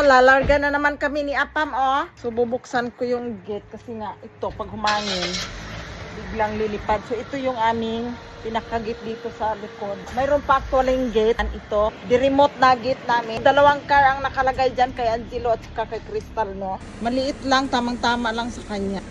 Lalarga na naman kami ni Apam, oh. So, bubuksan ko yung gate kasi nga ito, pag humangin, biglang lilipad. So, ito yung aming pinakagate dito sa likod. Mayroon pa actually yung gate. Ito, the remote na gate namin. Dalawang car ang nakalagay dyan kay Angelo at saka kay Crystal, no? Maliit lang, tamang-tama lang sa kanya.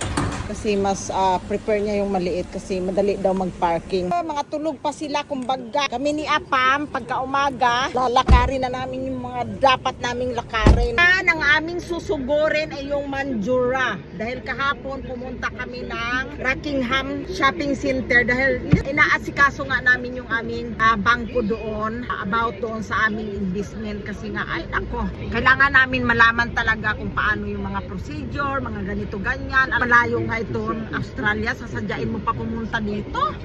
Kasi mas prepare niya yung maliit kasi madali daw mag-parking. Mga tulog pa sila kumbaga. Kami ni Apam, pagka umaga, lalakarin na namin yung mga dapat naming lakarin. Ang aming susugurin ay yung Manjura. Dahil kahapon pumunta kami ng Rockingham Shopping Center dahil inaasikaso nga namin yung aming bangko doon about doon sa aming investment kasi nga ay nako. Kailangan namin malaman talaga kung paano yung mga procedure, mga ganito ganyan. Malayo nga ito, Australia, sasadyain mo pa pumunta dito.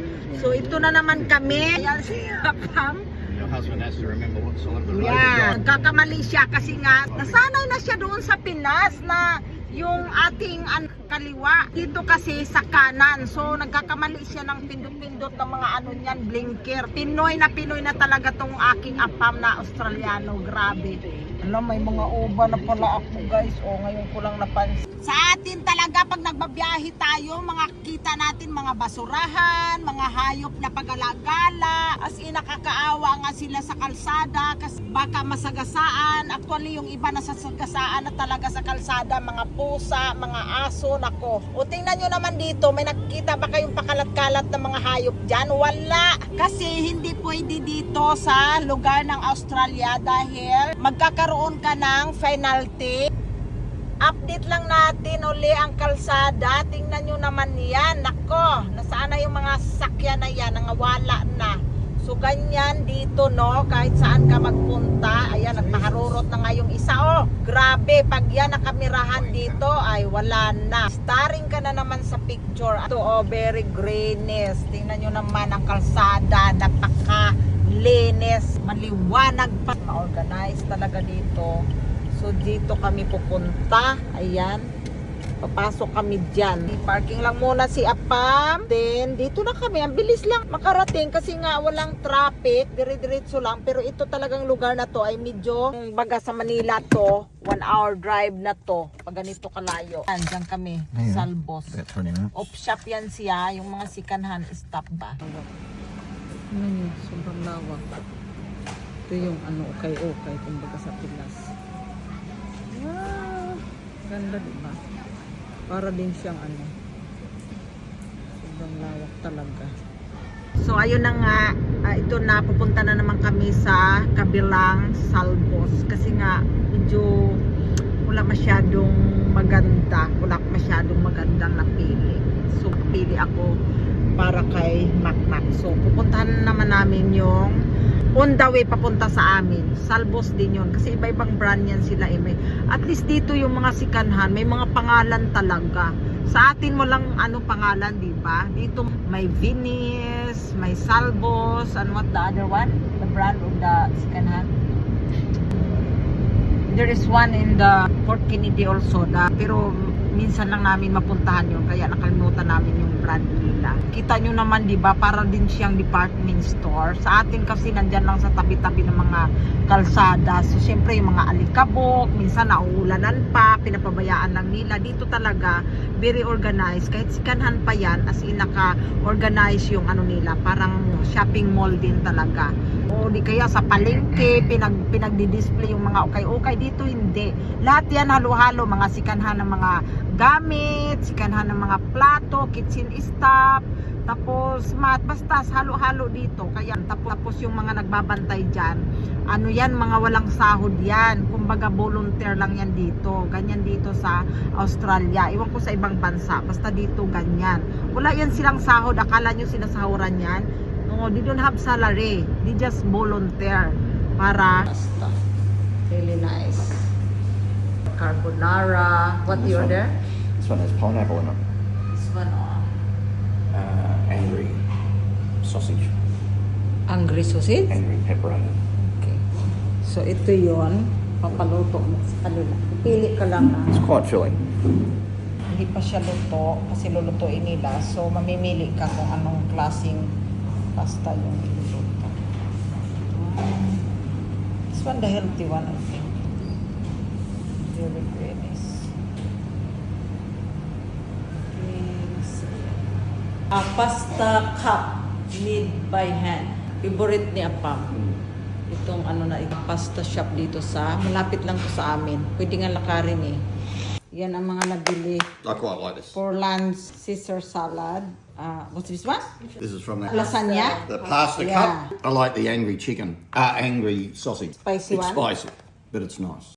So ito na naman kami. Ayan si Apam. Your husband has to remember what side of the road Yeah, nagkakamali siya kasi nga nasanay na siya doon sa Pinas na yung ating kaliwa dito kasi sa kanan. So nagkakamali siya ng pindot-pindot ng mga ano niyan, blinker. Pinoy na talaga tong aking Apam na Australiano. Grabe. Alam, may mga uba na pala ako, guys. O, ngayon ko lang napansin. Sa atin talaga, pag nagbabiyahe tayo, mga kita natin mga basurahan, mga hayop na pag-alagala. As in, nakakaawa nga sila sa kalsada kasi baka masagasaan. Actually, yung iba nasasagasaan na talaga sa kalsada, mga pusa, mga aso, nako. O, tingnan nyo naman dito, may nakikita ba kayong pakalat-kalat na mga hayop dyan? Wala. Kasi hindi pwede dito sa lugar ng Australia dahil magkakaroon ka ng penalty. Update lang natin uli ang kalsada. Tingnan nyo naman yan. Nako, nasaan na yung mga sasakyan na yan? Nangawala na. So ganyan dito, no, kahit saan ka magpunta. Ayan, nagpaharurot na nga yung isa. Oh, grabe, pag yan nakamirahan dito ay wala na. Starring ka na naman sa picture. Ito, oh, very greenness. Tingnan nyo naman ang kalsada. Napaka-linis, maliwanag pa. Ma-organize talaga dito. So dito kami pupunta. Ayan, papasok kami dyan. Parking lang muna si Apam. Then dito na kami. Ang bilis lang makarating kasi nga walang traffic. Dire-diretso lang. Pero ito talagang lugar na to ay medyo baga sa Manila to. 1 hour drive na to. Pag ganito kalayo. Dyan kami. Salbos. Off shop yan siya. Yung mga sikanhan stop ba. Ano yun? Sobrang lawak. Ito yung ano, okay kumbaga sa Pinas. Wow! Ganda diba? Para din siyang ano. Sobrang lawak talaga. So ayun na nga, ito na, pupunta na naman kami sa kabilang Salbos. Kasi nga, medyo wala masyadong magandang napili. So pili ako para kay Macmac. So pupuntahan naman namin yung on the way papunta sa amin. Salbos din yun. Kasi iba-ibang brand yan sila. At least dito yung mga sikanhan, may mga pangalan talaga. Sa atin mo lang ano pangalan, di ba? Dito may Venice, may Salbos, and what the other one? The brand of the sikanhan. There is one in the Port Kennedy also. Pero minsan lang namin mapuntahan yun. Kaya nakalimutan namin yung brand nila. Kita nyo naman, di ba? Para din siyang department store. Sa atin kasi nandyan lang sa tabi-tabi ng mga kalsada. So, syempre yung mga alikabok, minsan nauulanan pa, pinapabayaan lang nila. Dito talaga, very organized. Kahit sikanhan pa yan, as in naka-organize yung ano nila. Parang shopping mall din talaga. O di kaya sa palengke, pinagdi-display yung mga okay-okay. Dito hindi. Lahat yan halo-halo, mga sikanhan ng mga gamit, sikanhan ng mga plato, kitchen stuff, tapos mat, basta halo-halo dito. Kaya tapos yung mga nagbabantay dyan, ano yan, mga walang sahod yan, kumbaga volunteer lang yan dito. Ganyan dito sa Australia, iwan ko sa ibang bansa, basta dito ganyan. Wala yan silang sahod. Akala nyo sinasahuran yan? No, they don't have salary, they just volunteer para basta. Really nice. Carbonara. What do you order? This one has pineapple in it. This one, Angry sausage. angry sausage? Angry pepperoni. Okay. So, ito yon, papaluto mo sa kanila. Pili ka lang na. It's quite filling. Hindi pa siya luto kasi lulutuin nila. So, mamimili ka kung anong klaseng pasta yung iluluto. This one, the healthy one, I think. Drinks. Pasta cup made by hand. Favorite ni Apam. Itong ano na, pasta shop dito sa, malapit lang to sa amin. Pwede nga lakarin eh. Yan ang mga nabili. I quite like this. For lunch, Caesar salad. What's this one? This is from the Lasagna. the pasta Yeah. cup. I like the angry chicken. Angry sausage. Spicy it's one? spicy, but it's nice.